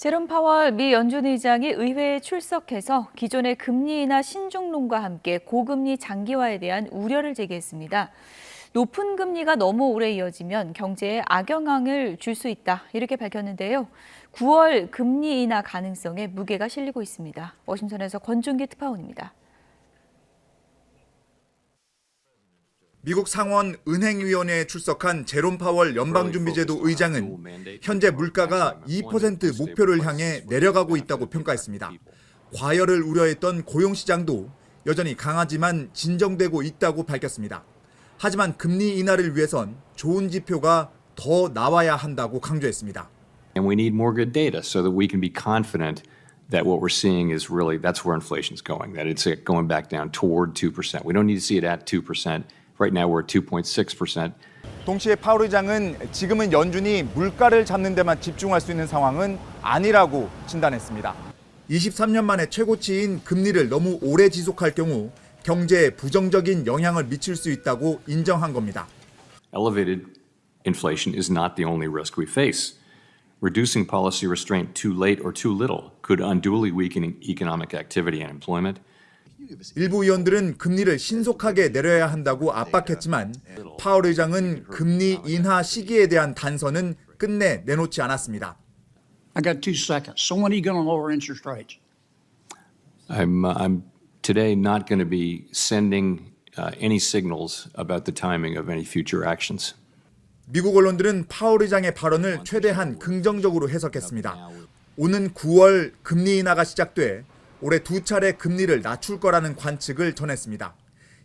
제롬 파월 미 연준 의장이 의회에 출석해서 기존의 금리 인하 신중론과 함께 고금리 장기화에 대한 우려를 제기했습니다. 높은 금리가 너무 오래 이어지면 경제에 악영향을 줄 수 있다, 이렇게 밝혔는데요. 9월 금리 인하 가능성에 무게가 실리고 있습니다. 워싱턴에서 권준기 특파원입니다. 미국 상원 은행위원회에 출석한 제롬 파월 연방준비제도 의장은 현재 물가가 2% 목표를 향해 내려가고 있다고 평가했습니다. 과열을 우려했던 고용시장도 여전히 강하지만 진정되고 있다고 밝혔습니다. 하지만 금리 인하를 위해선 좋은 지표가 더 나와야 한다고 강조했습니다. And we need more good data so that we can be confident that what we're seeing is really, that's where inflation's going, that it's going back down toward 2%. We don't need to see it at 2%. Right now we're at 2.6%. 동시에 파월 의장은 지금은 연준이 물가를 잡는 데만 집중할 수 있는 상황은 아니라고 진단했습니다. 23년 만에 최고치인 금리를 너무 오래 지속할 경우 경제에 부정적인 영향을 미칠 수 있다고 인정한 겁니다. Elevated inflation is not the only risk we face. Reducing policy restraint too late or too little could unduly weaken economic activity and employment. 일부 의원들은 금리를 신속하게 내려야 한다고 압박했지만 파월 의장은 금리 인하 시기에 대한 단서는 끝내 내놓지 않았습니다. I got 2 seconds. So when are you going to lower interest rates? I'm today not going to be sending any signals about the timing of any future actions. 미국 언론들은 파월 의장의 발언을 최대한 긍정적으로 해석했습니다. 오는 9월 금리 인하가 시작돼 올해 2차례 금리를 낮출 거라는 관측을 전했습니다.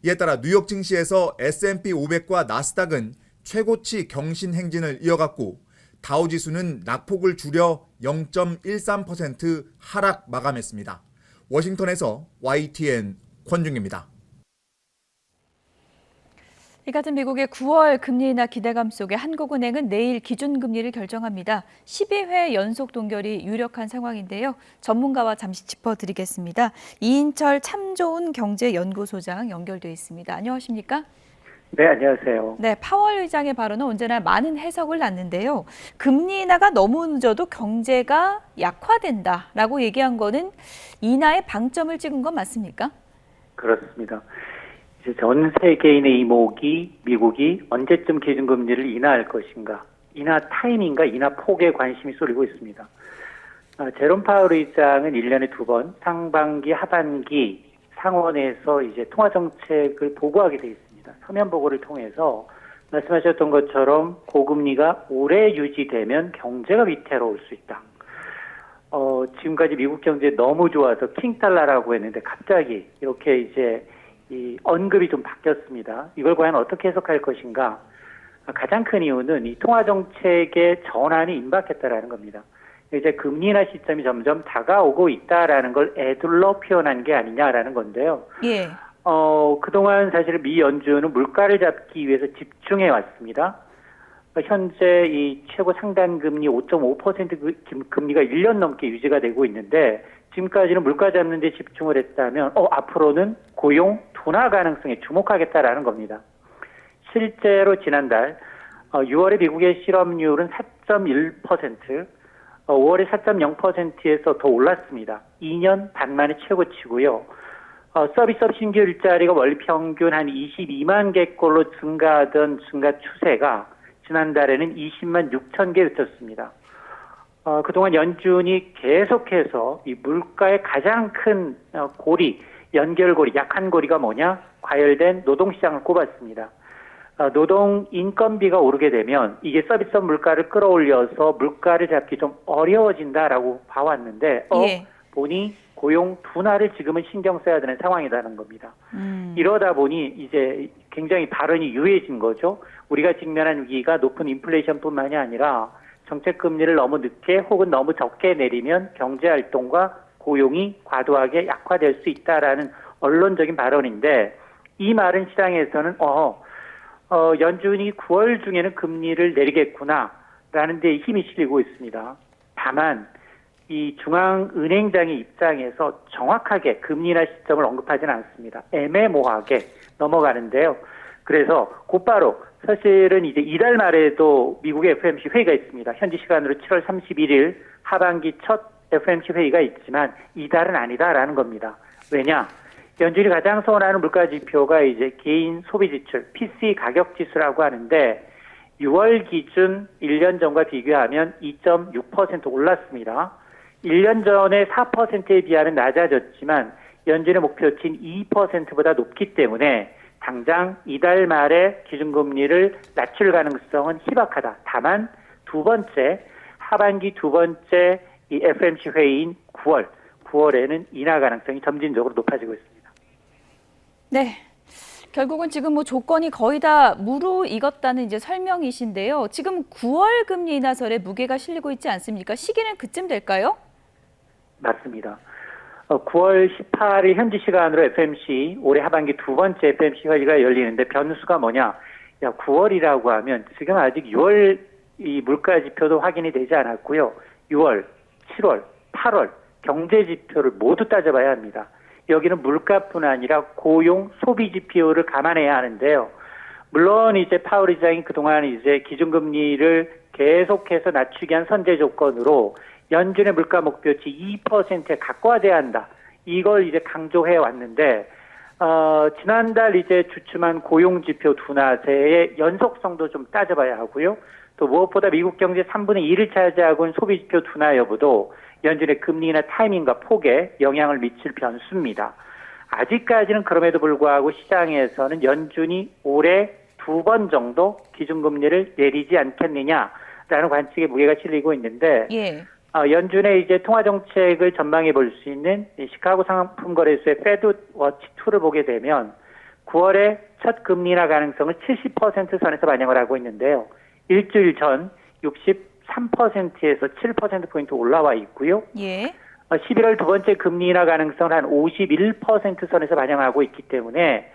이에 따라 뉴욕 증시에서 S&P 500과 나스닥은 최고치 경신 행진을 이어갔고 다우지수는 낙폭을 줄여 0.13% 하락 마감했습니다. 워싱턴에서 YTN 권중입니다. 이 같은 미국의 9월 금리 인하 기대감 속에 한국은행은 내일 기준금리를 결정합니다. 12회 연속 동결이 유력한 상황인데요. 전문가와 잠시 짚어드리겠습니다. 이인철 참 좋은 경제연구소장 연결돼 있습니다. 안녕하십니까? 네, 안녕하세요. 네, 파월 의장의 발언은 언제나 많은 해석을 낳는데요. 금리 인하가 너무 늦어도 경제가 약화된다라고 얘기한 거는 인하의 방점을 찍은 건 맞습니까? 그렇습니다. 이제 전 세계인의 이목이 미국이 언제쯤 기준금리를 인하할 것인가, 인하 타이밍과 인하 폭에 관심이 쏠리고 있습니다. 제롬 파월 의장은 1년에 2번 상반기, 하반기 상원에서 이제 통화정책을 보고하게 돼 있습니다. 서면 보고를 통해서 말씀하셨던 것처럼 고금리가 오래 유지되면 경제가 위태로울 수 있다. 지금까지 미국 경제 너무 좋아서 킹달러라고 했는데 갑자기 이렇게 이제 이 언급이 좀 바뀌었습니다. 이걸 과연 어떻게 해석할 것인가? 가장 큰 이유는 이 통화정책의 전환이 임박했다라는 겁니다. 이제 금리 인하 시점이 점점 다가오고 있다라는 걸 애둘러 표현한 게 아니냐라는 건데요. 예. 그동안 사실 미 연준은 물가를 잡기 위해서 집중해 왔습니다. 현재 이 최고 상단 금리 5.5% 금리가 1년 넘게 유지가 되고 있는데 지금까지는 물가 잡는 데 집중을 했다면 앞으로는 고용 둔화 가능성에 주목하겠다라는 겁니다. 실제로 지난달 6월에 미국의 실업률은 4.1%, 5월에 4.0%에서 더 올랐습니다. 2년 반 만에 최고치고요. 서비스업 신규 일자리가 월 평균 한 22만 개꼴로 증가하던 증가 추세가 지난달에는 20만 6천 개 그쳤습니다. 그동안 연준이 계속해서 이 물가의 가장 큰 고리, 연결고리, 약한 고리가 뭐냐? 과열된 노동시장을 꼽았습니다. 노동 인건비가 오르게 되면 이게 서비스업 물가를 끌어올려서 물가를 잡기 좀 어려워진다라고 봐왔는데 예. 보니 고용 둔화를 지금은 신경 써야 되는 상황이라는 겁니다. 이러다 보니 이제 굉장히 발언이 유해진 거죠. 우리가 직면한 위기가 높은 인플레이션뿐만이 아니라 정책 금리를 너무 늦게 혹은 너무 적게 내리면 경제 활동과 고용이 과도하게 약화될 수 있다라는 언론적인 발언인데 이 말은 시장에서는 연준이 9월 중에는 금리를 내리겠구나라는 데 힘이 실리고 있습니다. 다만 이 중앙은행장의 입장에서 정확하게 금리 인하 시점을 언급하지는 않습니다. 애매모호하게 넘어가는데요. 그래서 곧바로 사실은 이제 이달 말에도 미국의 FOMC 회의가 있습니다. 현지 시간으로 7월 31일 하반기 첫 FOMC 회의가 있지만 이달은 아니다라는 겁니다. 왜냐? 연준이 가장 선호하는 물가 지표가 이제 개인 소비 지출, PCE 가격 지수라고 하는데 6월 기준 1년 전과 비교하면 2.6% 올랐습니다. 1년 전에 4%에 비하면 낮아졌지만 연준의 목표치인 2%보다 높기 때문에 당장 이달 말에 기준금리를 낮출 가능성은 희박하다. 다만 하반기 두 번째 이 FOMC 회의인 9월에는 인하 가능성이 점진적으로 높아지고 있습니다. 네. 결국은 지금 뭐 조건이 거의 다 무르익었다는 이제 설명이신데요. 지금 9월 금리 인하설에 무게가 실리고 있지 않습니까? 시기는 그쯤 될까요? 맞습니다. 9월 18일 현지 시간으로 FOMC 올해 하반기 두 번째 FOMC 회의가 열리는데 변수가 뭐냐? 9월이라고 하면 지금 아직 6월 이 물가 지표도 확인이 되지 않았고요. 6월, 7월, 8월 경제 지표를 모두 따져봐야 합니다. 여기는 물가뿐 아니라 고용, 소비 지표를 감안해야 하는데요. 물론 이제 파월 의장이 그동안 이제 기준금리를 계속해서 낮추기 위한 선제 조건으로 연준의 물가 목표치 2%에 가까워져야 한다. 이걸 이제 강조해 왔는데, 지난달 이제 주춤한 고용 지표 둔화세의 연속성도 좀 따져봐야 하고요. 또 무엇보다 미국 경제 3분의 1을 차지하고 있는 소비 지표 둔화 여부도 연준의 금리나 타이밍과 폭에 영향을 미칠 변수입니다. 아직까지는 그럼에도 불구하고 시장에서는 연준이 올해 2번 정도 기준금리를 내리지 않겠느냐라는 관측에 무게가 실리고 있는데, 예. 연준의 이제 통화 정책을 전망해 볼 수 있는 시카고 상품거래소의 페드 워치 2를 보게 되면 9월에 첫 금리 인하 가능성을 70% 선에서 반영을 하고 있는데요. 일주일 전 63%에서 7%포인트 올라와 있고요. 예. 11월 두 번째 금리 인하 가능성을 한 51% 선에서 반영하고 있기 때문에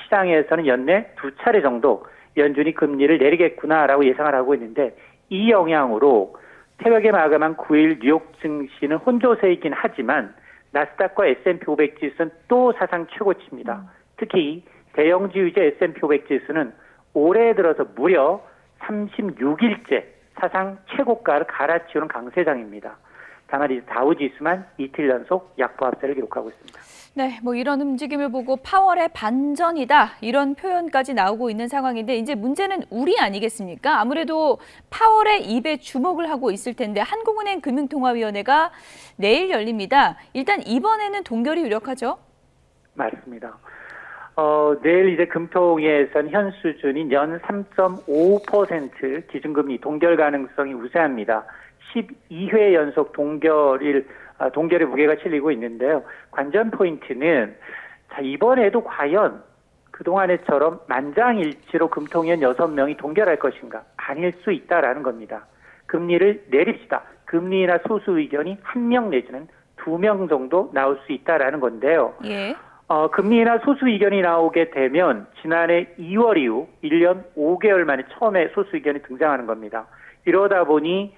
시장에서는 연내 두 차례 정도 연준이 금리를 내리겠구나라고 예상을 하고 있는데, 이 영향으로 새벽에 마감한 9일 뉴욕 증시는 혼조세이긴 하지만 나스닥과 S&P 500 지수는 또 사상 최고치입니다. 특히 대형주 위주 S&P 500 지수는 올해 들어서 무려 36일째 사상 최고가를 갈아치우는 강세장입니다. 다만 이제 다우 지수만 이틀 연속 약보합세를 기록하고 있습니다. 네, 뭐 이런 움직임을 보고 파월의 반전이다 이런 표현까지 나오고 있는 상황인데, 이제 문제는 우리 아니겠습니까? 아무래도 파월의 입에 주목을 하고 있을 텐데 한국은행 금융통화위원회가 내일 열립니다. 일단 이번에는 동결이 유력하죠? 맞습니다. 내일 이제 금통위에서는 현 수준인 연 3.5% 기준금리 동결 가능성이 우세합니다. 12회 연속 동결의 무게가 실리고 있는데요. 관전 포인트는 이번에도 과연 그동안에처럼 만장일치로 금통위원 6명이 동결할 것인가? 아닐 수 있다라는 겁니다. 금리를 내립시다. 금리 인하 소수 의견이 1명 내지는 2명 정도 나올 수 있다라는 건데요. 예. 금리 인하 소수 의견이 나오게 되면 지난해 2월 이후 1년 5개월 만에 처음에 소수 의견이 등장하는 겁니다. 이러다 보니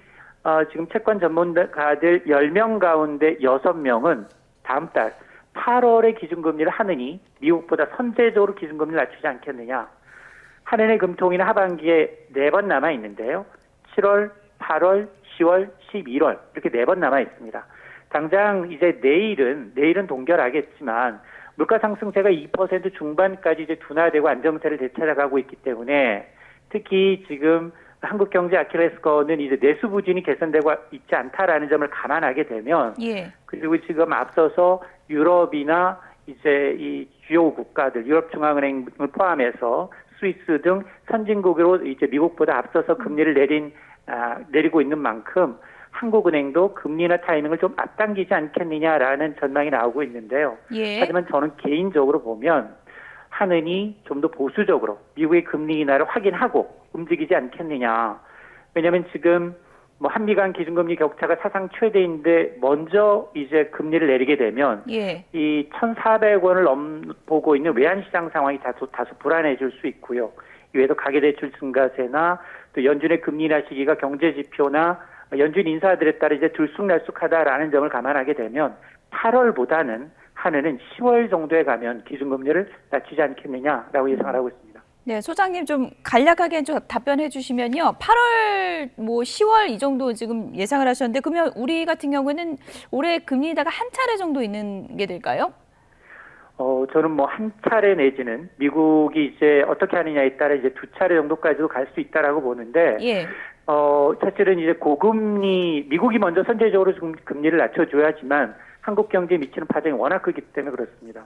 지금 채권 전문가들 10명 가운데 6명은 다음 달 8월에 기준금리를 하느니 미국보다 선제적으로 기준금리를 낮추지 않겠느냐. 한은의 금통위는 하반기에 4번 남아 있는데요. 7월, 8월, 10월, 11월 이렇게 4번 남아 있습니다. 당장 이제 내일은 동결하겠지만 물가 상승세가 2% 중반까지 이제 둔화되고 안정세를 되찾아가고 있기 때문에, 특히 지금 한국 경제 아킬레스건은 이제 내수 부진이 개선되고 있지 않다라는 점을 감안하게 되면, 예. 그리고 지금 앞서서 유럽이나 이제 이 주요 국가들, 유럽중앙은행을 포함해서 스위스 등 선진국으로 이제 미국보다 앞서서 금리를 내리고 있는 만큼 한국은행도 금리 인하 타이밍을 좀 앞당기지 않겠느냐라는 전망이 나오고 있는데요. 예. 하지만 저는 개인적으로 보면 한은이 좀 더 보수적으로 미국의 금리 인하를 확인하고 움직이지 않겠느냐. 왜냐하면 지금 뭐 한미 간 기준금리 격차가 사상 최대인데 먼저 이제 금리를 내리게 되면 예. 이 1,400원을 넘보고 있는 외환시장 상황이 다소 불안해질 수 있고요. 이외에도 가계대출 증가세나 또 연준의 금리 인하 시기가 경제 지표나 연준 인사들에 따라 이제 들쑥날쑥하다라는 점을 감안하게 되면 8월보다는 한은은 10월 정도에 가면 기준금리를 낮추지 않겠느냐라고 예상을 하고 있습니다. 네, 소장님 좀 간략하게 좀 답변해 주시면요. 8월, 뭐 10월 이 정도 지금 예상을 하셨는데 그러면 우리 같은 경우에는 올해 금리 인하가 한 차례 정도 있는 게 될까요? 저는 뭐 한 차례 내지는 미국이 이제 어떻게 하느냐에 따라 이제 두 차례 정도까지도 갈 수 있다라고 보는데, 예. 사실은 이제 고금리, 미국이 먼저 선제적으로 좀 금리를 낮춰줘야지만 한국 경제에 미치는 파장이 워낙 크기 때문에 그렇습니다.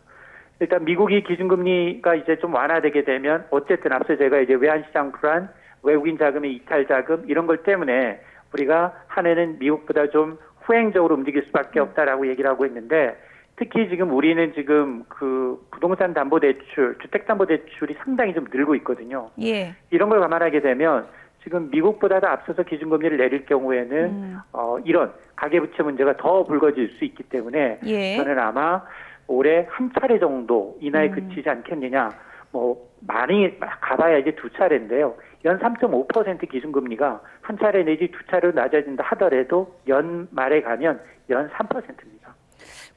일단 미국이 기준금리가 이제 좀 완화되게 되면 어쨌든 앞서 제가 이제 외환시장 불안, 외국인 자금의 이탈 자금 이런 걸 때문에 우리가 한 해는 미국보다 좀 후행적으로 움직일 수밖에 없다라고 얘기를 하고 있는데 특히 지금 우리는 지금 그 부동산 담보 대출, 주택 담보 대출이 상당히 좀 늘고 있거든요. 예. 이런 걸 감안하게 되면 지금 미국보다도 앞서서 기준금리를 내릴 경우에는 이런 가계부채 문제가 더 불거질 수 있기 때문에 예. 저는 아마 올해 한 차례 정도 인하에 그치지 않겠느냐. 뭐 많이 가봐야 이제 두 차례인데요. 연 3.5% 기준금리가 한 차례 내지 두 차례로 낮아진다 하더라도 연말에 가면 연 3%입니다.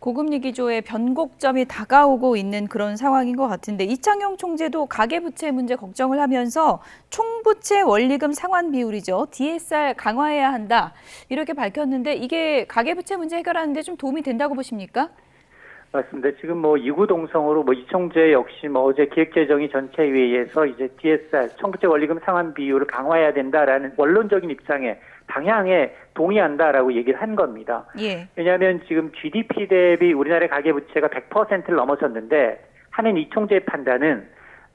고금리 기조의 변곡점이 다가오고 있는 그런 상황인 것 같은데 이창용 총재도 가계부채 문제 걱정을 하면서 총부채 원리금 상환 비율이죠. DSR 강화해야 한다. 이렇게 밝혔는데 이게 가계부채 문제 해결하는 데 좀 도움이 된다고 보십니까? 맞습니다. 지금 뭐 이구동성으로 뭐 이 총재 역시 뭐 어제 기획재정위 전체회의에서 이제 DSR 총부채 원리금 상환 비율을 강화해야 된다라는 원론적인 입장에 방향에 동의한다라고 얘기를 한 겁니다. 예. 왜냐하면 지금 GDP 대비 우리나라의 가계부채가 100%를 넘어섰는데 하는 이 총재의 판단은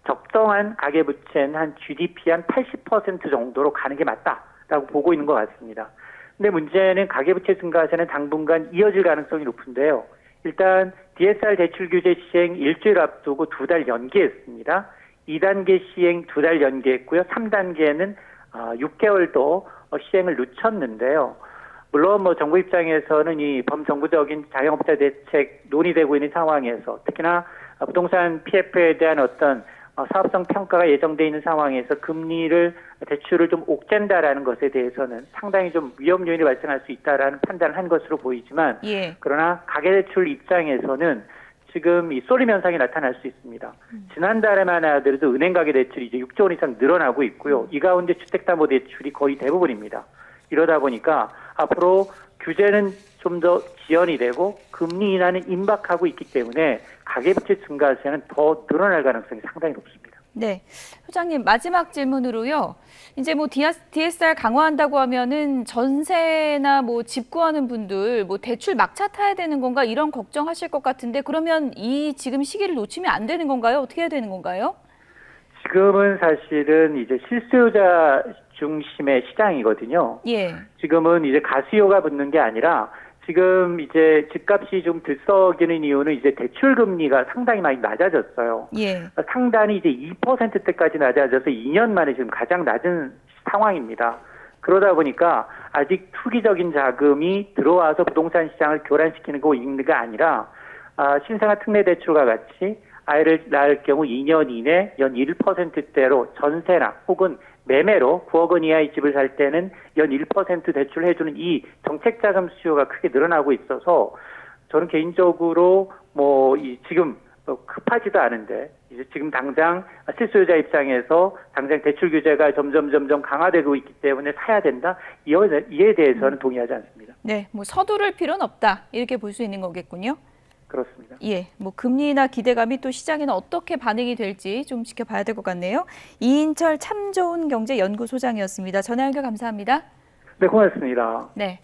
적정한 가계부채는 한 GDP 한 80% 정도로 가는 게 맞다라고 보고 있는 것 같습니다. 근데 문제는 가계부채 증가세는 당분간 이어질 가능성이 높은데요. 일단 DSR 대출 규제 시행 일주일 앞두고 2달 연기했습니다. 2단계 시행 2달 연기했고요. 3단계는 6개월도 시행을 늦췄는데요. 물론 뭐 정부 입장에서는 이 범정부적인 자영업자 대책 논의되고 있는 상황에서 특히나 부동산 PF에 대한 어떤 사업성 평가가 예정돼 있는 상황에서 금리를 대출을 좀 옥죄다라는 것에 대해서는 상당히 좀 위험 요인이 발생할 수 있다라는 판단을 한 것으로 보이지만 예. 그러나 가계대출 입장에서는 지금 이 쏠림 현상이 나타날 수 있습니다. 지난달에만 하더라도 은행 가계대출이 이제 6조 원 이상 늘어나고 있고요. 이 가운데 주택담보대출이 거의 대부분입니다. 이러다 보니까 앞으로 규제는 좀 더 지연이 되고 금리 인하는 임박하고 있기 때문에 가계부채 증가세는 더 늘어날 가능성이 상당히 높습니다. 네. 소장님 마지막 질문으로요. 이제 뭐 DSR 강화한다고 하면은 전세나 뭐 집 구하는 분들 뭐 대출 막차 타야 되는 건가 이런 걱정하실 것 같은데 그러면 이 지금 시기를 놓치면 안 되는 건가요? 어떻게 해야 되는 건가요? 지금은 사실은 이제 실수요자 중심의 시장이거든요. 예. 지금은 이제 가수요가 붙는 게 아니라 지금 이제 집값이 좀 들썩이는 이유는 이제 대출 금리가 상당히 많이 낮아졌어요. 예. 상단이 이제 2%대까지 낮아져서 2년 만에 지금 가장 낮은 상황입니다. 그러다 보니까 아직 투기적인 자금이 들어와서 부동산 시장을 교란시키는 거 있는 게 아니라 신생아 특례 대출과 같이 아이를 낳을 경우 2년 이내 연 1%대로 전세나 혹은 매매로 9억 원 이하의 집을 살 때는 연 1% 대출해주는 이 정책자금 수요가 크게 늘어나고 있어서 저는 개인적으로 뭐 지금 급하지도 않은데 이제 지금 당장 실수요자 입장에서 당장 대출 규제가 점점 강화되고 있기 때문에 사야 된다. 이에 대해서는 동의하지 않습니다. 네, 뭐 서두를 필요는 없다 이렇게 볼 수 있는 거겠군요. 그렇습니다. 예, 뭐 금리나 기대감이 또 시장에는 어떻게 반응이 될지 좀 지켜봐야 될 것 같네요. 이인철 참 좋은 경제 연구소장이었습니다. 전화 연결 감사합니다. 네, 고맙습니다. 네.